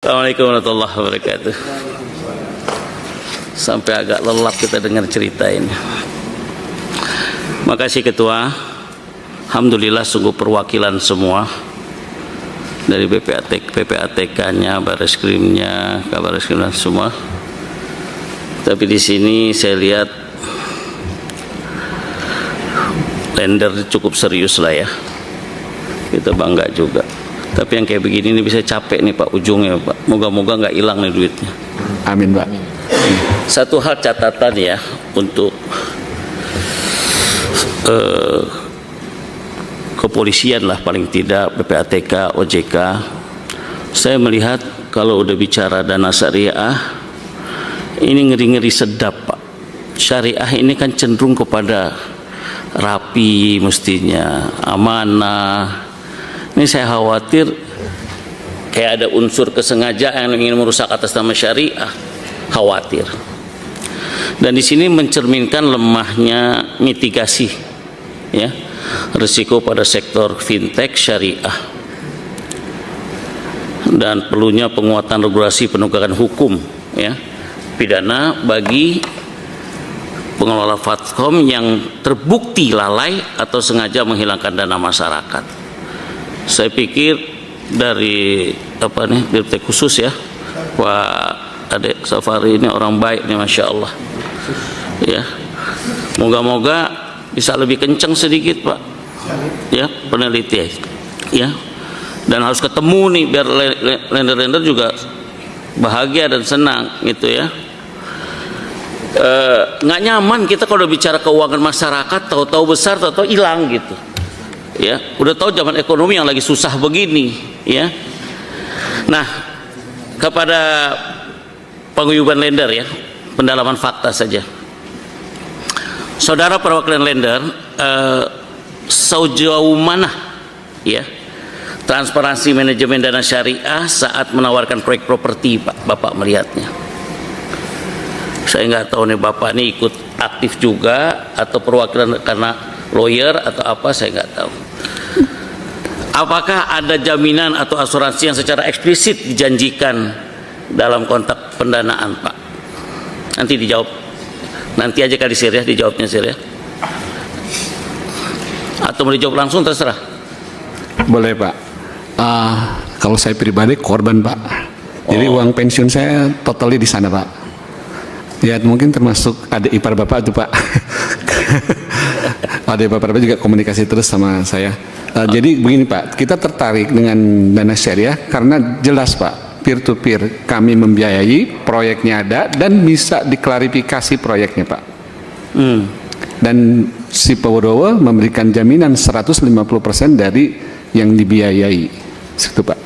Assalamualaikum warahmatullahi wabarakatuh. Sampai agak lelap kita dengar cerita ini. Makasih Ketua. Alhamdulillah sungguh perwakilan semua dari PPATK-nya, Bareskrimnya, Kabar Reskrim dan semua. Tapi di sini saya lihat lender cukup serius lah ya. Kita bangga juga. Tapi yang kayak begini ini bisa capek nih Pak ujungnya Pak. Moga-moga nggak hilang nih duitnya. Amin Pak. Satu hal catatan ya untuk kepolisian lah paling tidak, PPATK, OJK. Saya melihat kalau udah bicara dana syariah ini ngeri-ngeri sedap Pak. Syariah ini kan cenderung kepada rapi mestinya, amanah. Ini saya khawatir kayak ada unsur kesengajaan yang ingin merusak atas nama syariah, khawatir. Dan di sini mencerminkan lemahnya mitigasi, ya, risiko pada sektor fintech syariah dan perlunya penguatan regulasi penegakan hukum, ya, pidana bagi pengelola platform yang terbukti lalai atau sengaja menghilangkan dana masyarakat. Saya pikir dari Dirtek khusus ya, Pak Adek Safari ini orang baik nih, masya Allah. Ya, moga-moga bisa lebih kencang sedikit Pak. Ya, penelitian. Ya, dan harus ketemu nih biar lender-lender juga bahagia dan senang gitu ya. Nggak nyaman kita kalau bicara keuangan masyarakat, tahu-tahu besar, tahu-tahu hilang gitu. Ya, udah tahu zaman ekonomi yang lagi susah begini, ya. Nah, kepada paguyuban lender ya, pendalaman fakta saja. Saudara perwakilan lender, sejauh mana ya transparansi manajemen dana syariah saat menawarkan proyek properti, Pak, Bapak melihatnya? Saya nggak tahu nih Bapak ini ikut aktif juga atau perwakilan karena lawyer atau apa, saya nggak tahu. Apakah ada jaminan atau asuransi yang secara eksplisit dijanjikan dalam kontrak pendanaan, Pak? Nanti dijawab. Nanti aja kali Sir ya, dijawabnya Sir ya. Atau mau dijawab langsung terserah. Boleh Pak. Kalau saya pribadi korban Pak. Jadi uang pensiun saya totally di sana Pak. Ya mungkin termasuk adik ipar Bapak itu Pak. Adik ipar Bapak juga komunikasi terus sama saya. Jadi begini Pak, kita tertarik dengan dana syariah karena jelas Pak, peer to peer kami membiayai, proyeknya ada dan bisa diklarifikasi proyeknya Pak. Dan si Powodowo memberikan jaminan 150% dari yang dibiayai, situ Pak.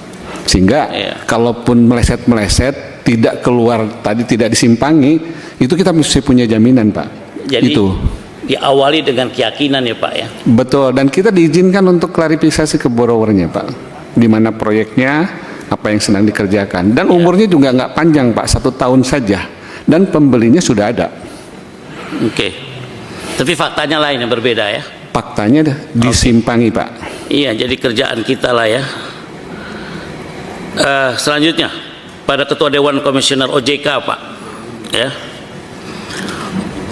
Sehingga kalaupun meleset-meleset, tidak keluar tadi, tidak disimpangi, itu kita mesti punya jaminan Pak. Jadi itu diawali dengan keyakinan ya Pak ya. Betul, dan kita diizinkan untuk klarifikasi ke borrowernya Pak, di mana proyeknya, apa yang sedang dikerjakan, dan umurnya juga nggak panjang Pak, 1 tahun saja, dan pembelinya sudah ada. Oke. Tapi faktanya lain yang berbeda ya. Faktanya disimpangi Pak. Iya, jadi kerjaan kita lah ya. Selanjutnya pada Ketua Dewan Komisioner OJK Pak, ya.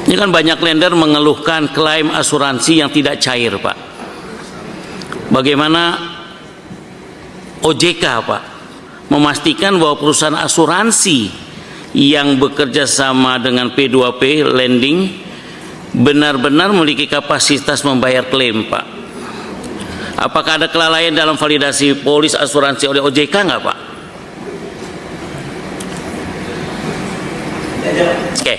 Ini kan banyak lender mengeluhkan klaim asuransi yang tidak cair Pak. Bagaimana OJK Pak memastikan bahwa perusahaan asuransi yang bekerja sama dengan P2P lending benar-benar memiliki kapasitas membayar klaim Pak? Apakah ada kelalaian dalam validasi polis asuransi oleh OJK nggak Pak? Oke.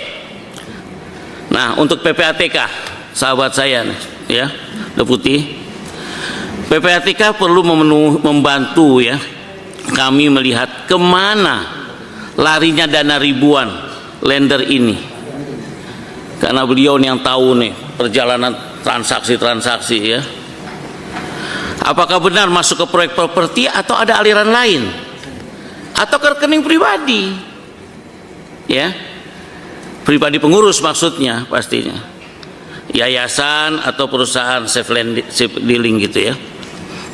Nah, untuk PPATK, sahabat saya nih, ya, Deputi, PPATK perlu membantu ya kami melihat kemana larinya dana ribuan lender ini, karena beliau yang tahu nih perjalanan transaksi-transaksi ya. Apakah benar masuk ke proyek properti atau ada aliran lain atau ke rekening pribadi, ya? Pribadi pengurus maksudnya pastinya, yayasan atau perusahaan safe dealing gitu ya.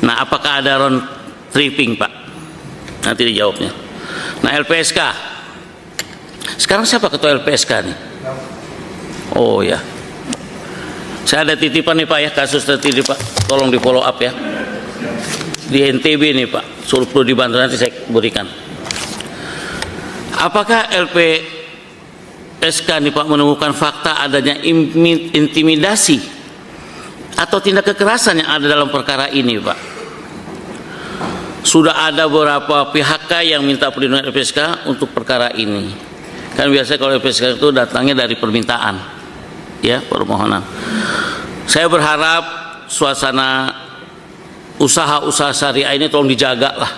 Nah, apakah ada round tripping Pak? Nanti dijawabnya. Nah, LPSK. Sekarang siapa ketua LPSK nih? Oh ya. Saya ada titipan nih Pak ya, kasus tadi Pak. Tolong di follow up ya. Di NTB nih Pak, suruh perlu dibantu, nanti saya berikan. Apakah LPSK nih Pak menemukan fakta adanya intimidasi atau tindak kekerasan yang ada dalam perkara ini Pak? Sudah ada beberapa pihak yang minta perlindungan LPSK untuk perkara ini. Kan biasanya kalau LPSK itu datangnya dari permintaan, ya, permohonan. Saya berharap suasana usaha-usaha syariah ini tolong dijaga lah.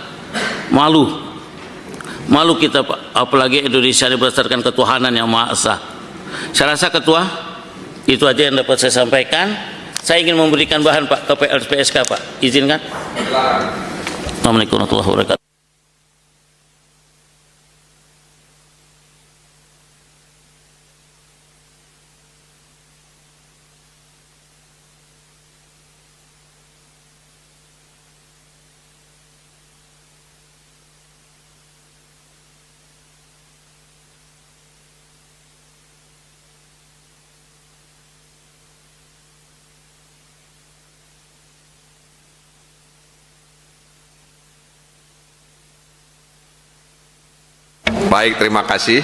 Malu kita Pak, apalagi Indonesia ini berdasarkan ketuhanan yang Maha Esa. Saya rasa Ketua, itu aja yang dapat saya sampaikan. Saya ingin memberikan bahan Pak ke LPSK Pak, izinkan. Assalamualaikum warahmatullahi wabarakatuh. Baik, terima kasih.